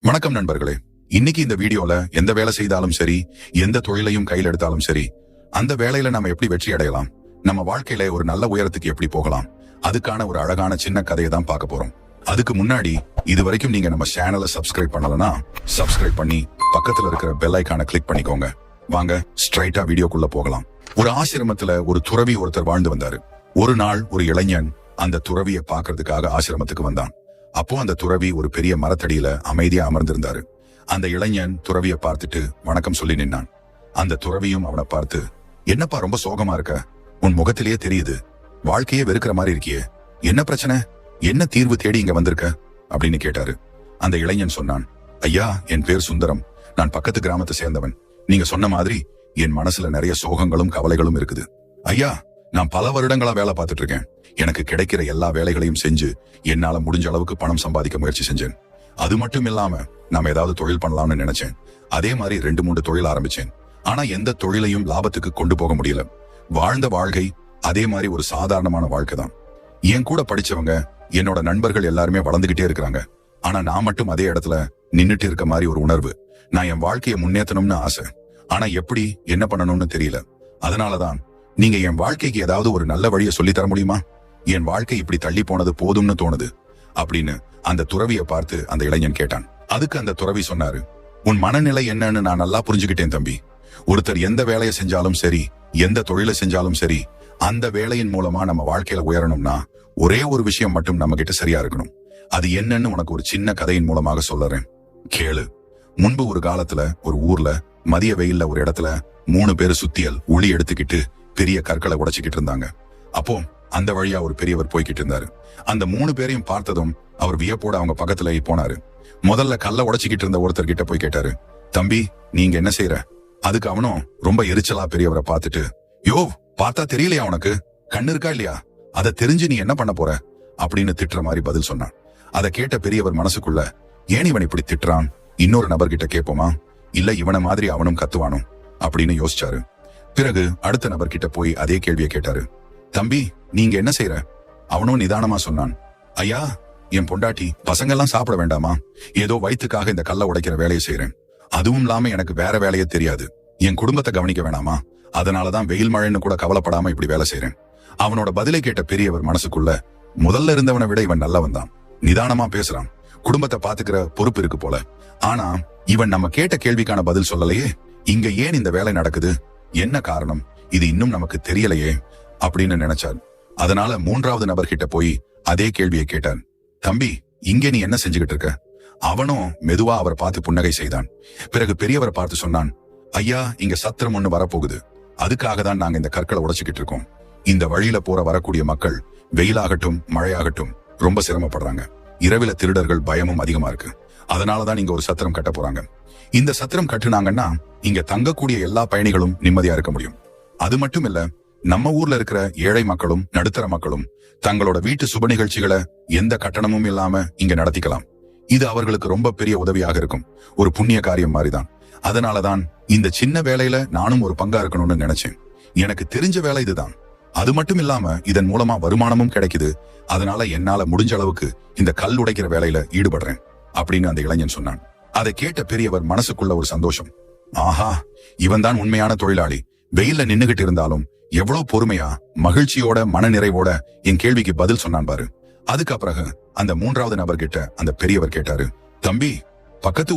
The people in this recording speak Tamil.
வணக்கம் நண்பர்களே. இன்னைக்கு இந்த வீடியோல எந்த வேலை செய்தாலும் சரி, எந்த தொழிலையும் கையில் எடுத்தாலும் சரி, அந்த வேலையில நம்ம எப்படி வெற்றி அடையலாம், நம்ம வாழ்க்கையில ஒரு நல்ல உயரத்துக்கு எப்படி போகலாம், அதுக்கான ஒரு அழகான சின்ன கதையை தான் பார்க்க போறோம். அதுக்கு முன்னாடி இது வரைக்கும் நீங்க நம்ம சேனலை சப்ஸ்கிரைப் பண்ணலனா சப்ஸ்கிரைப் பண்ணி பக்கத்துல இருக்கிற பெல் ஐகானை கிளிக் பண்ணிக்கோங்க. வாங்க ஸ்ட்ரைட்டா வீடியோக்குள்ள போகலாம். ஒரு ஆசிரமத்துல ஒரு துறவி ஒருத்தர் வாழ்ந்து வந்தாரு. ஒரு நாள் ஒரு இளைஞன் அந்த துறவியை பார்க்கறதுக்காக ஆசிரமத்துக்கு வந்தான். அப்போ அந்த துறவி ஒரு பெரிய மரத்தடியில அமைதியா அமர்ந்திருந்தாரு. அந்த இளைஞன் துறவியை பார்த்துட்டு வணக்கம் சொல்லி நின்னான். அந்த துறவியும் அவனை பார்த்து, என்னப்பா ரொம்ப சோகமா இருக்க, உன் முகத்திலேயே தெரியுது, வாழ்க்கையே வெறுக்கிற மாதிரி இருக்கியே, என்ன பிரச்சனை, என்ன தீர்வு தேடி இங்க வந்திருக்க அப்படின்னு கேட்டாரு. அந்த இளைஞன் சொன்னான், ஐயா, என் பேர் சுந்தரம், நான் பக்கத்து கிராமத்தை சேர்ந்தவன். நீங்க சொன்ன மாதிரி என் மனசுல நிறைய சோகங்களும் கவலைகளும் இருக்குது. ஐயா, நான் பல வருடங்களா வேலை பார்த்துட்டு இருக்கேன். எனக்கு கிடைக்கிற எல்லா வேலைகளையும் செஞ்சு என்னால முடிஞ்ச அளவுக்கு பணம் சம்பாதிக்க முயற்சி செஞ்சேன். அது மட்டும் இல்லாம நாம ஏதாவது தொழில் பண்ணலாம்னு நினைச்சேன். அதே மாதிரி 2-3 தொழில் ஆரம்பிச்சேன். ஆனா எந்த தொழிலையும் லாபத்துக்கு கொண்டு போக முடியல. வாழ்ந்த வாழ்க்கை அதே மாதிரி ஒரு சாதாரணமான வாழ்க்கை தான். என் கூட படிச்சவங்க, என்னோட நண்பர்கள் எல்லாருமே வளர்ந்துகிட்டே இருக்கிறாங்க. ஆனா நான் மட்டும் அதே இடத்துல நின்னுட்டு இருக்க மாதிரி ஒரு உணர்வு. நான் என் வாழ்க்கையை முன்னேற்றணும்னு ஆசை. ஆனா எப்படி என்ன பண்ணணும்னு தெரியல. அதனாலதான் நீங்க என் வாழ்க்கைக்கு ஏதாவது ஒரு நல்ல வழியை சொல்லி தர முடியுமா? என் வாழ்க்கை இப்படி தள்ளி போனது போதும்னு தோணுது அப்படின்னு அந்த துறவியை பார்த்து அந்த இளைஞன் கேட்டான். அதுக்கு அந்த துறவி சொன்னாரு, உன் மனநிலை என்னன்னு நான் நல்லா புரிஞ்சுக்கிட்டேன் தம்பி. ஒருத்தர் எந்த வேலையை செஞ்சாலும் சரி, எந்த தொழிலை செஞ்சாலும் சரி, அந்த வேலையின் மூலமா நம்ம வாழ்க்கையில உயரணும்னா ஒரே ஒரு விஷயம் மட்டும் நம்ம கிட்ட சரியா இருக்கணும். அது என்னன்னு உனக்கு ஒரு சின்ன கதையின் மூலமாக சொல்றேன், கேளு. முன்பு ஒரு காலத்துல ஒரு ஊர்ல மதிய வெயில்ல ஒரு இடத்துல 3 பேரு சுத்தியல் உளி எடுத்துக்கிட்டு பெரிய கற்களை உடைச்சுக்கிட்டு இருந்தாங்க. அப்போ அந்த வழியா ஒரு பெரியவர் போய்கிட்டு இருந்தாரு. அந்த 3 பேரையும் பார்த்ததும் அவர் வியப்போட அவங்க பக்கத்துல போனாரு. முதல்ல கல்ல உடைச்சுக்கிட்டு இருந்த ஒருத்தர் கிட்ட போய் கேட்டாரு, தம்பி, நீங்க என்ன செய்யற? அதுக்கு அவனும் ரொம்ப எரிச்சலா பெரியவரை பார்த்துட்டு, யோ, பார்த்தா தெரியலையா உனக்கு, கண்ணு இருக்கா இல்லையா, அதை தெரிஞ்சு நீ என்ன பண்ண போற அப்படின்னு திட்டுற மாதிரி பதில் சொன்னான். அதை கேட்ட பெரியவர் மனசுக்குள்ள, ஏன் இவன் இப்படி திட்டுறான், இன்னொரு நபர்கிட்ட கேட்போமா, இல்ல இவனை மாதிரி அவனும் கத்துவானோ அப்படின்னு யோசிச்சாரு. பிறகு அடுத்த நபர்கிட்ட போய் அதே கேள்வியை கேட்டாரு, தம்பி, நீங்க என்ன செய்யற? அவனும் நிதானமா சொன்னான், ஐயா, என் பொண்டாட்டி பசங்கெல்லாம் சாப்பிட வேண்டாமா, ஏதோ வயிற்றுக்காக இந்த கல்ல உடைக்கிற வேலையை செய்யறேன். அதுவும் இல்லாம எனக்கு வேற வேலையே தெரியாது. என் குடும்பத்தை கவனிக்க வேணாமா, அதனாலதான் வெயில் மழைன்னு கூட கவலைப்படாம இப்படி வேலை செய்யறேன். அவனோட பதிலை கேட்ட பெரியவர் மனசுக்குள்ள, முதல்ல இருந்தவனை விட இவன் நல்லவன் தான், நிதானமா பேசுறான், குடும்பத்தை பாத்துக்கிற பொறுப்பு இருக்கு போல. ஆனா இவன் நம்ம கேட்ட கேள்விக்கான பதில் சொல்லலையே, இங்க ஏன் இந்த வேலை நடக்குது, என்ன காரணம், இது இன்னும் நமக்கு தெரியலையே அப்படின்னு நினைச்சார். அதனால 3வது நபர்கிட்ட போய் அதே கேள்வியை கேட்டார், தம்பி, இங்க நீ என்ன செஞ்சுக்கிட்டு இருக்க? அவனும் மெதுவா அவரை பார்த்து புன்னகை செய்தான். பிறகு பெரியவரை பார்த்து சொன்னான், ஐயா, இங்க சத்திரம் ஒண்ணு வரப்போகுது, அதுக்காக தான் நாங்க இந்த கற்களை உடைச்சுக்கிட்டு இருக்கோம். இந்த வழியில போற வரக்கூடிய மக்கள் வெயிலாகட்டும் மழையாகட்டும் ரொம்ப சிரமப்படுறாங்க. இரவில திருடர்கள் பயமும் அதிகமா இருக்கு. அதனாலதான் இங்க ஒரு சத்திரம் கட்ட போறாங்க. இந்த சத்திரம் கட்டுனாங்கன்னா இங்க தங்கக்கூடிய எல்லா பயணிகளும் நிம்மதியா இருக்க முடியும். அது மட்டும் இல்ல, நம்ம ஊர்ல இருக்கிற ஏழை மக்களும் நடுத்தர மக்களும் தங்களோட வீட்டு சுப நிகழ்ச்சிகளை எந்த கட்டணமும் இல்லாம இங்க நடத்திக்கலாம். இது அவர்களுக்கு ரொம்ப பெரிய உதவியாக இருக்கும். ஒரு புண்ணிய காரியம் மாதிரிதான். அதனாலதான் இந்த சின்ன வேலையில நானும் ஒரு பங்கா இருக்கணும்னு நினைச்சேன். எனக்கு தெரிஞ்ச வேலை இதுதான். அது மட்டும் இல்லாம இதன் மூலமா வருமானமும் கிடைக்குது. அதனால என்னால முடிஞ்ச அளவுக்கு இந்த கல் உடைக்கிற வேலையில ஈடுபடுறேன் அப்படின்னு அந்த இளைஞன் சொன்னான். அதை கேட்ட பெரியவர் மனசுக்குள்ள ஒரு சந்தோஷம். ஆஹா, இவன் தான் உண்மையான தொழிலாளி. வெயில்ல நின்னுகிட்டு இருந்தாலும் எவ்வளவு பொறுமையா மகிழ்ச்சியோட மன நிறைவோட என் கேள்விக்கு பதில் சொன்னான் பாரு. அதுக்கு பிறகு அந்த 3வது நபர்கிட்ட அந்த பெரியவர் கேட்டாரு, தம்பி, பக்கத்து